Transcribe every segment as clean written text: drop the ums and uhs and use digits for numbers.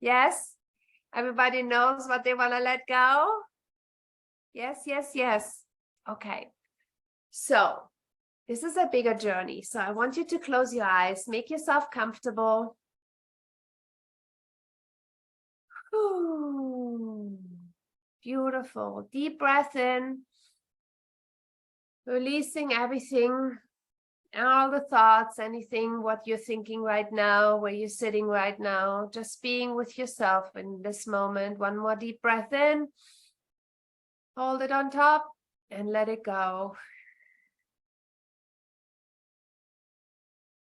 Yes? Everybody knows what they want to let go? Yes, yes, yes. Okay. So this is a bigger journey. So I want you to close your eyes, make yourself comfortable. Ooh, beautiful. Deep breath in, releasing everything, all the thoughts, anything, what you're thinking right now, where you're sitting right now, just being with yourself in this moment. One more deep breath in, hold it on top and let it go.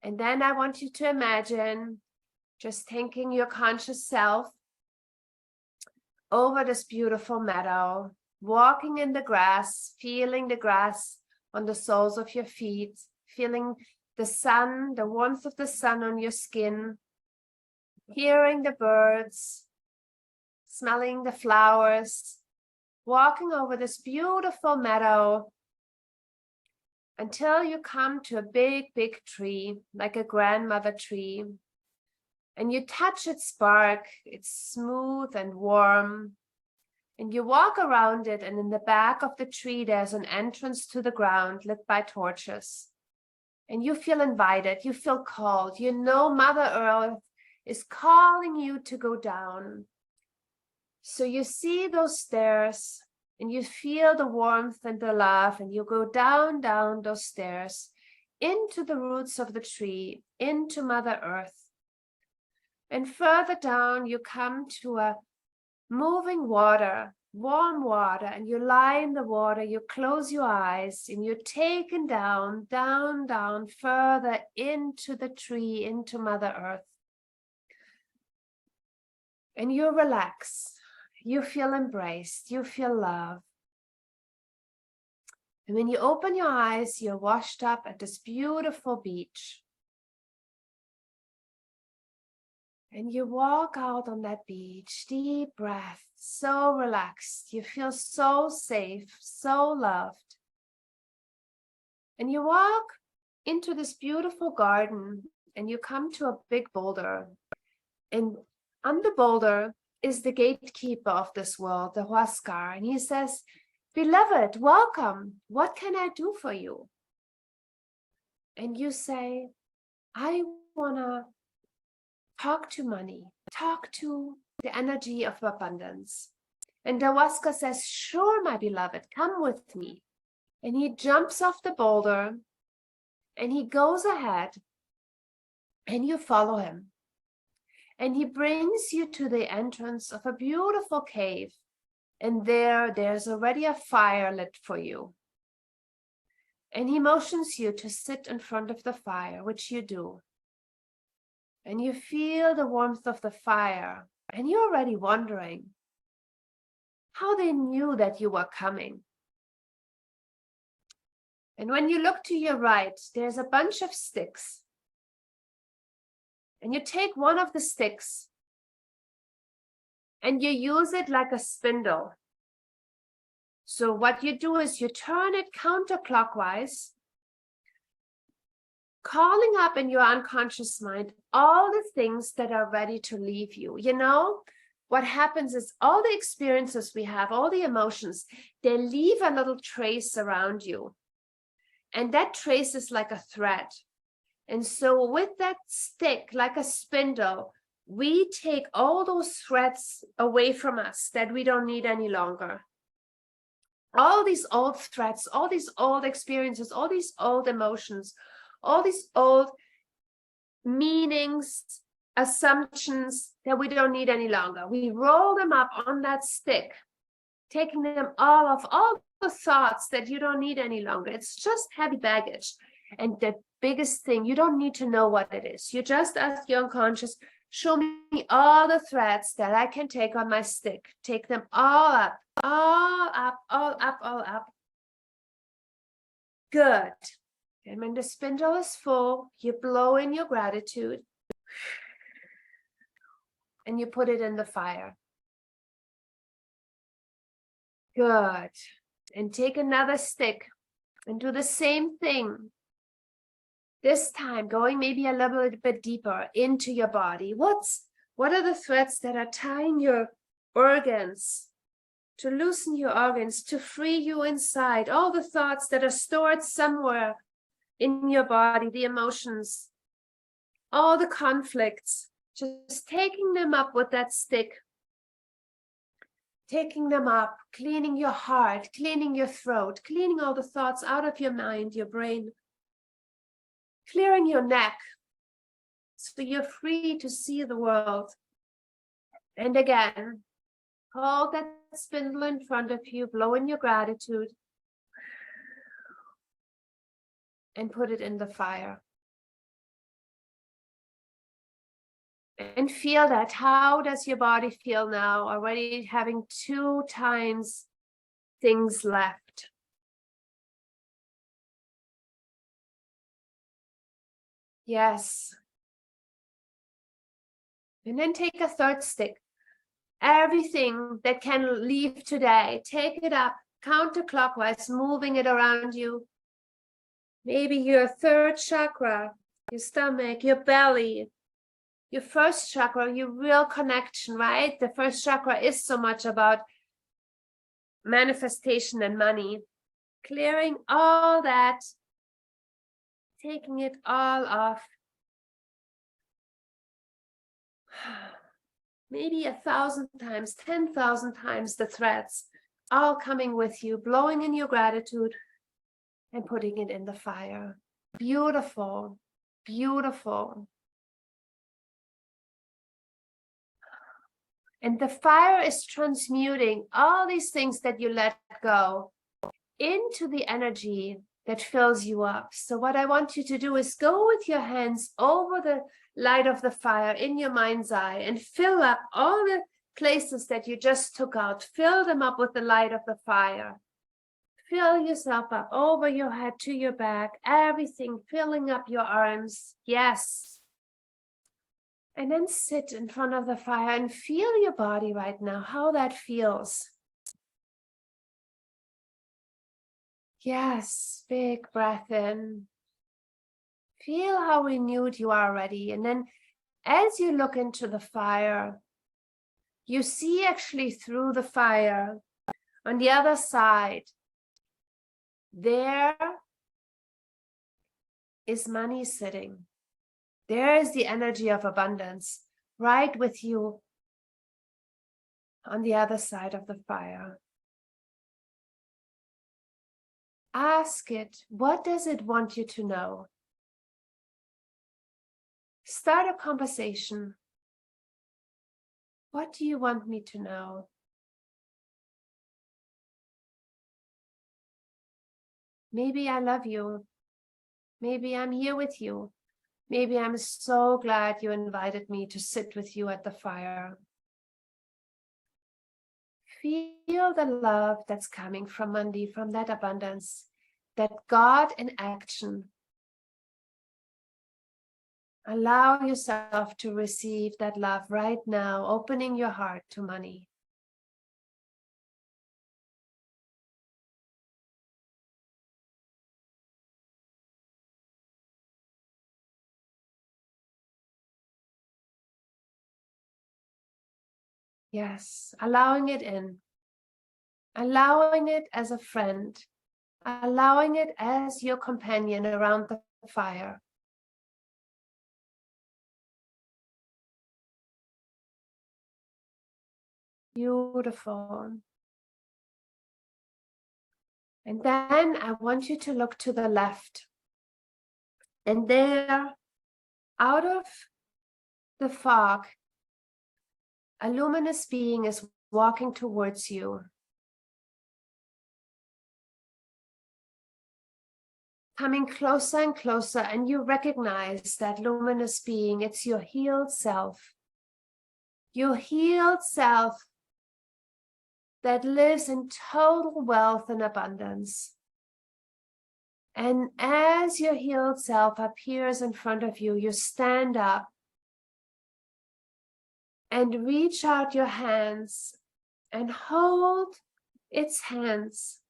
And then I want you to imagine just taking your conscious self over this beautiful meadow, walking in the grass, feeling the grass on the soles of your feet, feeling the sun, the warmth of the sun on your skin, hearing the birds, smelling the flowers, walking over this beautiful meadow until you come to a big, big tree, like a grandmother tree. And you touch its bark, it's smooth and warm. And you walk around it, and in the back of the tree, there's an entrance to the ground lit by torches. And you feel invited, you feel called. You know Mother Earth is calling you to go down. So you see those stairs, and you feel the warmth and the love, and you go down, down those stairs, into the roots of the tree, into Mother Earth. And further down, you come to a moving water, warm water, and you lie in the water, you close your eyes, and you're taken down, down, down, further into the tree, into Mother Earth. And you relax, you feel embraced, you feel love. And when you open your eyes, you're washed up at this beautiful beach. And you walk out on that beach, deep breath, so relaxed. You feel so safe, so loved. And you walk into this beautiful garden and you come to a big boulder. And on the boulder is the gatekeeper of this world, the Huascar. And he says, "Beloved, welcome. What can I do for you?" And you say, "I want to talk to money, talk to the energy of abundance." And the Huascar says, "Sure, my beloved, come with me." And he jumps off the boulder and he goes ahead and you follow him. And he brings you to the entrance of a beautiful cave. And there's already a fire lit for you. And he motions you to sit in front of the fire, which you do. And you feel the warmth of the fire, and you're already wondering how they knew that you were coming. And when you look to your right, there's a bunch of sticks. And you take one of the sticks and you use it like a spindle. So what you do is you turn it counterclockwise, calling up in your unconscious mind all the things that are ready to leave you. You know, what happens is all the experiences we have, all the emotions, they leave a little trace around you. And that trace is like a thread. And so with that stick, like a spindle, we take all those threads away from us that we don't need any longer. All these old threads, all these old experiences, all these old emotions, all these old meanings, assumptions that we don't need any longer. We roll them up on that stick, taking them all off, all the thoughts that you don't need any longer. It's just heavy baggage. And the biggest thing, you don't need to know what it is. You just ask your unconscious, show me all the threads that I can take on my stick. Take them all up, all up, all up, all up. Good. And when the spindle is full, you blow in your gratitude and you put it in the fire. Good. And take another stick and do the same thing. This time, going maybe a little bit deeper into your body. What's What are the threads that are tying your organs, to loosen your organs, to free you inside? All the thoughts that are stored somewhere in your body, the emotions, all the conflicts, just taking them up with that stick, taking them up, cleaning your heart, cleaning your throat, cleaning all the thoughts out of your mind, your brain, clearing your neck, so you're free to see the world. And again, hold that spindle in front of you, blow in your gratitude, and put it in the fire. And feel that. How does your body feel now? Already having 2 times things left. Yes. And then take a third stick. Everything that can leave today, take it up counterclockwise, moving it around you. Maybe your third chakra, your stomach, your belly, your first chakra, your real connection, right? The first chakra is so much about manifestation and money. Clearing all that, taking it all off. Maybe 1,000 times, 10,000 times the threads, all coming with you, blowing in your gratitude and putting it in the fire. Beautiful, beautiful. And the fire is transmuting all these things that you let go into the energy that fills you up. So what I want you to do is go with your hands over the light of the fire in your mind's eye and fill up all the places that you just took out. Fill them up with the light of the fire. Fill yourself up over your head to your back, everything, filling up your arms. Yes. And then sit in front of the fire and feel your body right now, how that feels. Yes, big breath in. Feel how renewed you are already. And then as you look into the fire, you see actually through the fire, on the other side, there is money sitting. There is the energy of abundance right with you on the other side of the fire. Ask it, what does it want you to know? Start a conversation. What do you want me to know? Maybe I love you. Maybe I'm here with you. Maybe I'm so glad you invited me to sit with you at the fire. Feel the love that's coming from Mandy, from that abundance, that God in action. Allow yourself to receive that love right now, opening your heart to money. Yes, allowing it in. Allowing it as a friend. Allowing it as your companion around the fire. Beautiful. And then I want you to look to the left. And there, out of the fog, a luminous being is walking towards you. Coming closer and closer, and you recognize that luminous being. It's your healed self. Your healed self that lives in total wealth and abundance. And as your healed self appears in front of you, you stand up and reach out your hands and hold its hands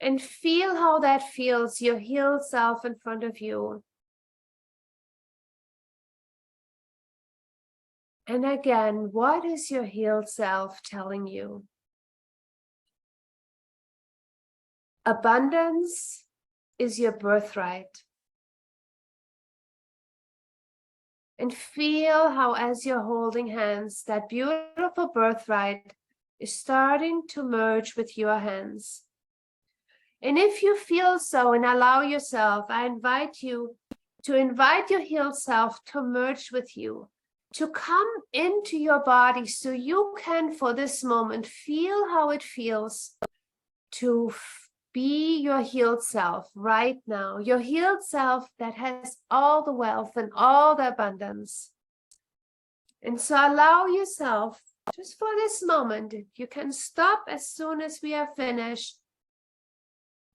and feel how that feels, your healed self in front of you. And again, what is your healed self telling you? Abundance is your birthright. And feel how, as you're holding hands, that beautiful birthright is starting to merge with your hands. And if you feel so and allow yourself, I invite you to invite your healed self to merge with you, to come into your body so you can, for this moment, feel how it feels to be your healed self right now, your healed self that has all the wealth and all the abundance. And so allow yourself, just for this moment, you can stop as soon as we are finished.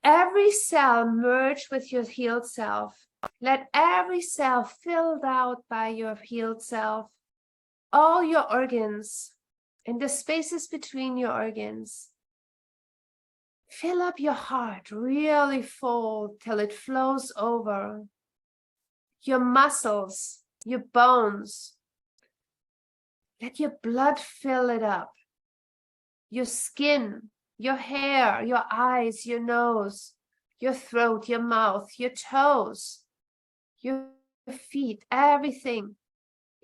Every cell merge with your healed self. Let every cell filled out by your healed self. All your organs and the spaces between your organs. Fill up your heart really full till it flows over. Your muscles, your bones. Let your blood fill it up. Your skin, your hair, your eyes, your nose, your throat, your mouth, your toes, your feet, everything.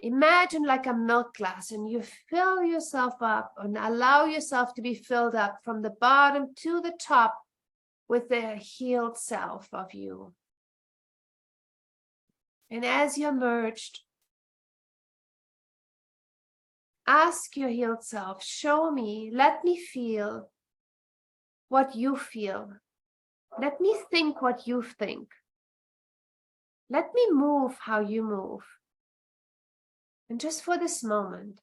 Imagine like a milk glass, and you fill yourself up and allow yourself to be filled up from the bottom to the top with the healed self of you. And as you're merged, ask your healed self, show me, let me feel what you feel. Let me think what you think. Let me move how you move. And just for this moment,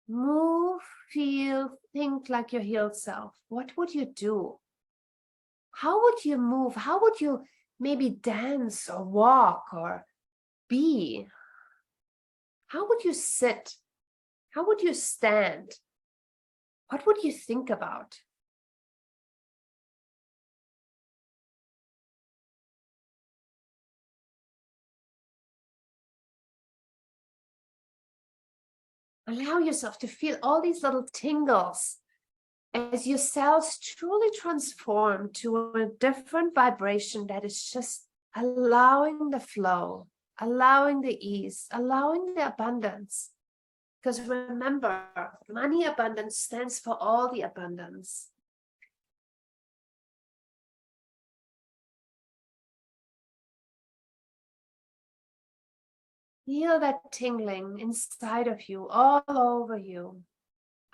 move, feel, think like your healed self. What would you do? How would you move? How would you maybe dance or walk or be? How would you sit? How would you stand? What would you think about? Allow yourself to feel all these little tingles as your cells truly transform to a different vibration that is just allowing the flow, allowing the ease, allowing the abundance. Because remember, money abundance stands for all the abundance. Feel that tingling inside of you, all over you,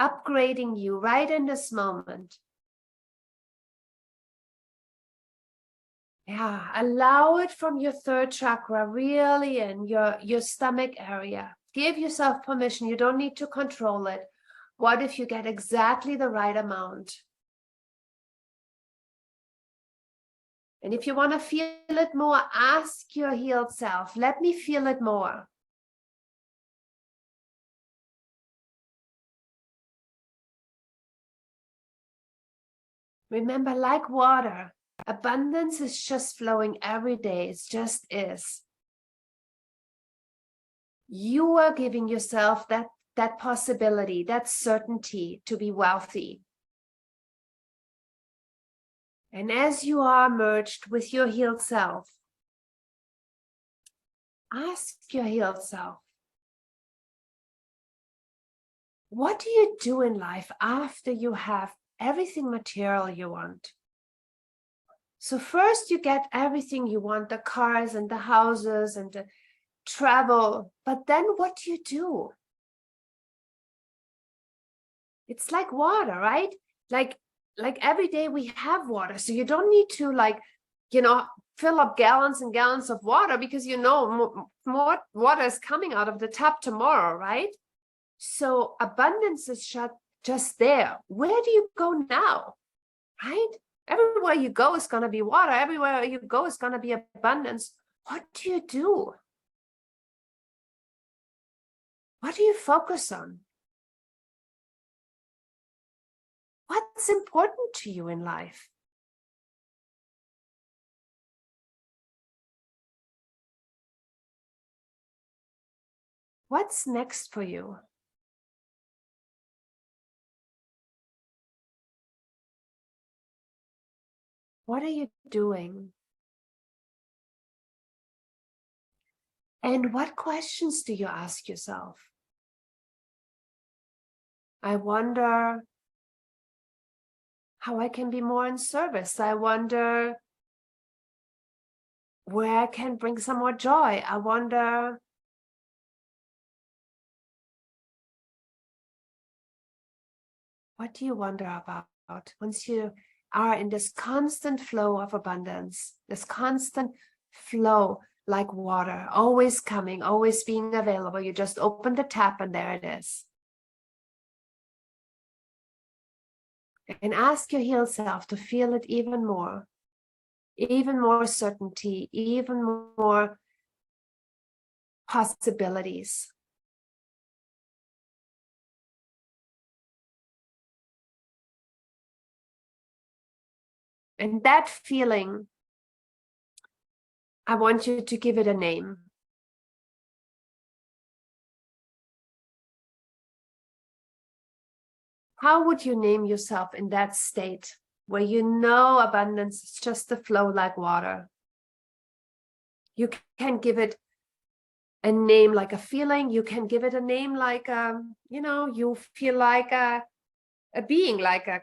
upgrading you right in this moment. Yeah, allow it from your third chakra, really in your stomach area. Give yourself permission. You don't need to control it. What if you get exactly the right amount? And if you want to feel it more, ask your healed self, let me feel it more. Remember, like water, abundance is just flowing every day. It just is. You are giving yourself that possibility, that certainty to be wealthy. And as you are merged with your healed self, ask your healed self, what do you do in life after you have everything material you want? So first you get everything you want, the cars and the houses and the travel, but then what do you do? It's like water, right? Like every day we have water, so you don't need to fill up gallons and gallons of water because more water is coming out of the tap tomorrow, right? So abundance is just there. Where do you go now, right? Everywhere you go is going to be water. Everywhere you go is going to be abundance. What do you do? What do you focus on? What's important to you in life? What's next for you? What are you doing? And what questions do you ask yourself? I wonder how I can be more in service. I wonder where I can bring some more joy. I wonder what do you wonder about once you are in this constant flow of abundance, this constant flow like water, always coming, always being available. You just open the tap and there it is. And ask your healed self to feel it even more certainty, even more possibilities. And that feeling, I want you to give it a name. How would you name yourself in that state where you know abundance is just a flow like water? You can give it a name like a feeling. You can give it a name like, you feel like a being, like a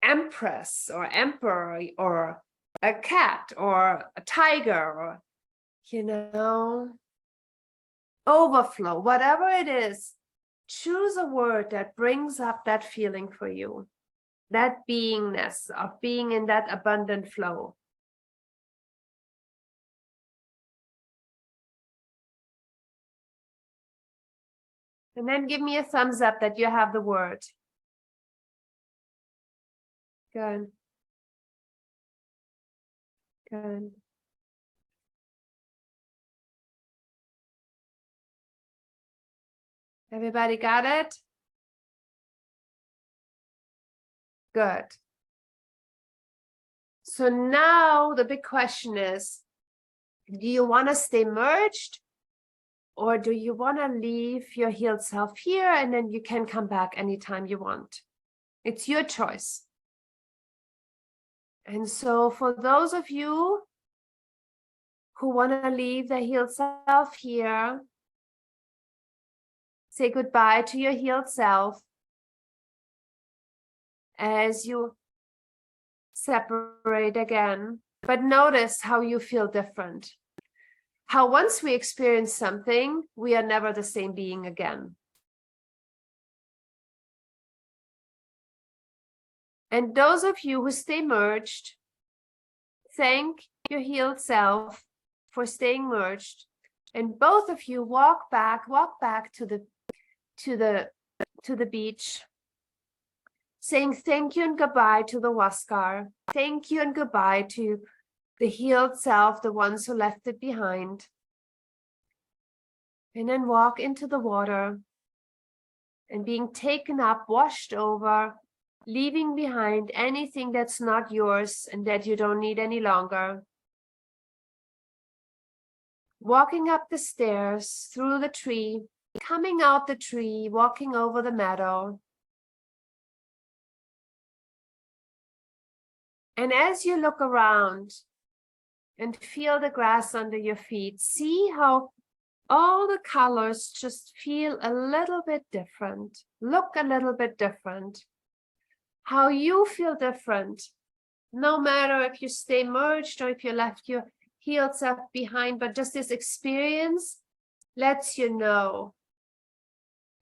empress or emperor or a cat or a tiger or, overflow, whatever it is. Choose a word that brings up that feeling for you, that beingness of being in that abundant flow. And then give me a thumbs up that you have the word. Good. Good. Everybody got it? Good. So now the big question is, do you want to stay merged? Or do you want to leave your healed self here and then you can come back anytime you want? It's your choice. And so for those of you who want to leave the healed self here, say goodbye to your healed self as you separate again. But notice how you feel different. How once we experience something, we are never the same being again. And those of you who stay merged, thank your healed self for staying merged. And both of you walk back to the beach, saying thank you and goodbye to the Huascar. Thank you and goodbye to the healed self, the ones who left it behind. And then walk into the water and being taken up, washed over, leaving behind anything that's not yours and that you don't need any longer. Walking up the stairs, through the tree, coming out the tree, walking over the meadow. And as you look around and feel the grass under your feet, see how all the colors just feel a little bit different, look a little bit different. How you feel different, no matter if you stay merged or if you left your healed self behind, but just this experience lets you know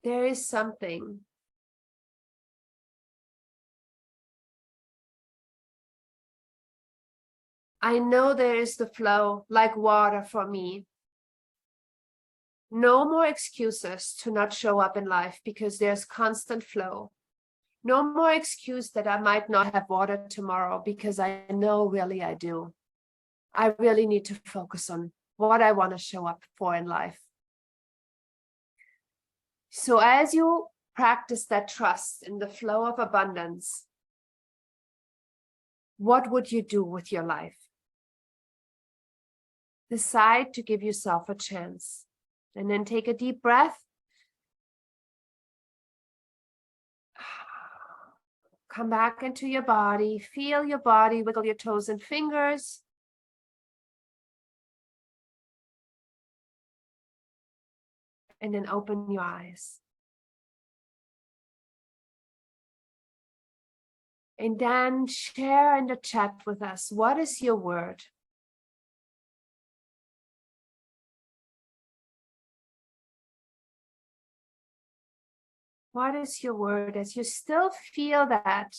there is something. I know there is the flow like water for me. No more excuses to not show up in life because there's constant flow. No more excuse that I might not have water tomorrow because I know really I do. I really need to focus on what I want to show up for in life. So as you practice that trust in the flow of abundance, what would you do with your life? Decide to give yourself a chance And then take a deep breath. Come back into your body. Feel your body, wiggle your toes and fingers. And then open your eyes. And then share in the chat with us. What is your word? What is your word? As you still feel that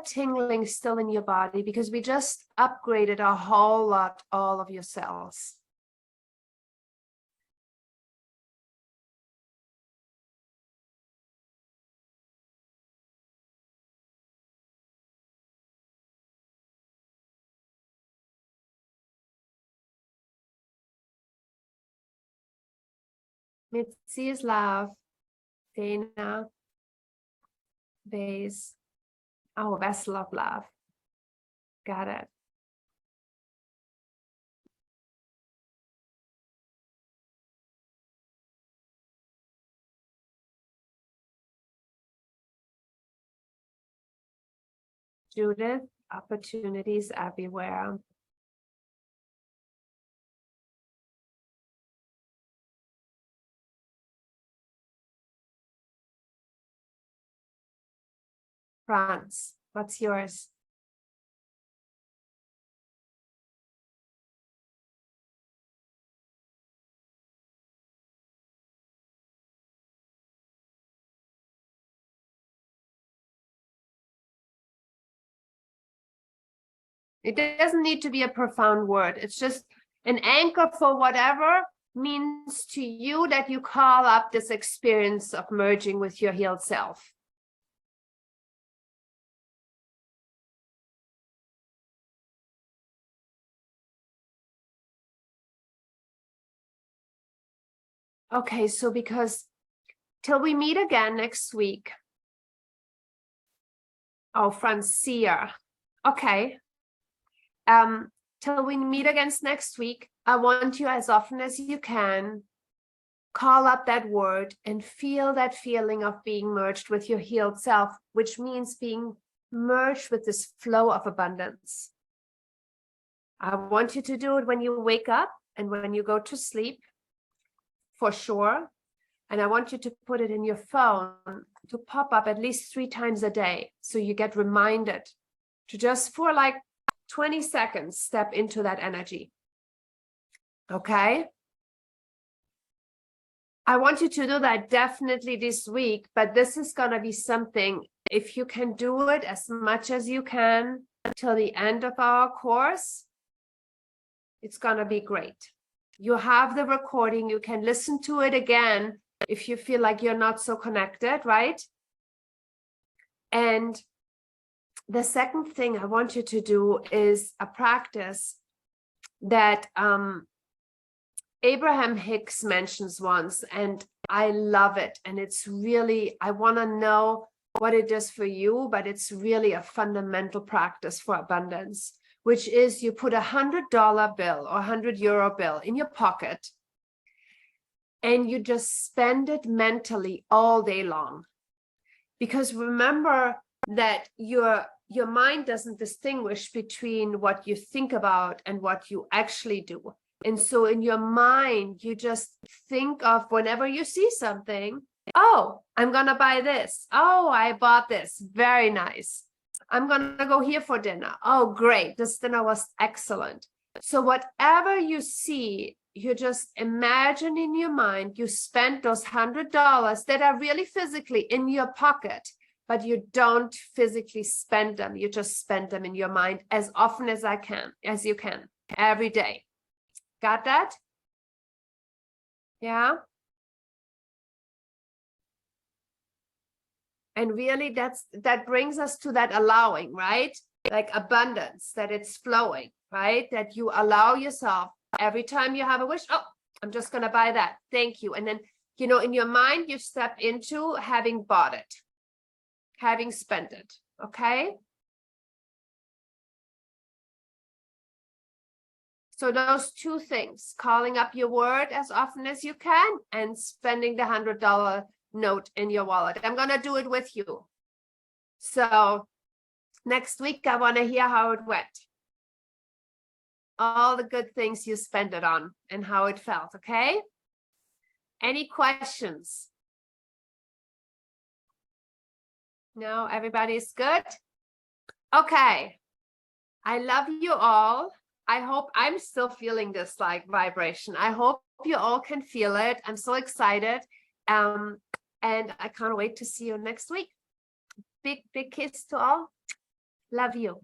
tingling still in your body, because we just upgraded a whole lot, all of your cells. Mitzi is love. Dana, base. Oh, vessel of love. Got it. Judith, opportunities everywhere. France, what's yours? It doesn't need to be a profound word. It's just an anchor for whatever means to you that you call up this experience of merging with your healed self. Okay, so because till we meet again next week. Oh, Francia. Okay. Till we meet again next week, I want you, as often as you can, call up that word and feel that feeling of being merged with your healed self, which means being merged with this flow of abundance. I want you to do it when you wake up and when you go to sleep, for sure. And I want you to put it in your phone to pop up at least 3 times a day, so you get reminded to just for like 20 seconds step into that energy. Okay? I want you to do that definitely this week, but this is going to be something, if you can do it as much as you can till the end of our course, it's going to be great. You have the recording, you can listen to it again if you feel like you're not so connected, right? And the second thing I want you to do is a practice that Abraham Hicks mentions once, and I love it. And it's really, I want to know what it does for you, but it's really a fundamental practice for abundance, which is you put $100 bill or €100 bill in your pocket and you just spend it mentally all day long. Because remember that your mind doesn't distinguish between what you think about and what you actually do. And so in your mind, you just think of whenever you see something, oh, I'm going to buy this. Oh, I bought this. Very nice. I'm going to go here for dinner. Oh, great. This dinner was excellent. So whatever you see, you just imagine in your mind, you spent those $100 that are really physically in your pocket, but you don't physically spend them. You just spend them in your mind as often as you can, every day. Got that? Yeah. And really that brings us to that allowing, right? Like abundance, that it's flowing, right? That you allow yourself every time you have a wish. Oh, I'm just going to buy that. Thank you. And then, you know, in your mind, you step into having bought it, having spent it. Okay. So those two things, calling up your word as often as you can and spending the $100 note in your wallet. I'm going to do it with you. So next week, I want to hear how it went. All the good things you spent it on and how it felt, okay? Any questions? No, everybody's good? Okay. I love you all. I hope I'm still feeling this like vibration. I hope you all can feel it. I'm so excited. And I can't wait to see you next week. Big, big kiss to all. Love you.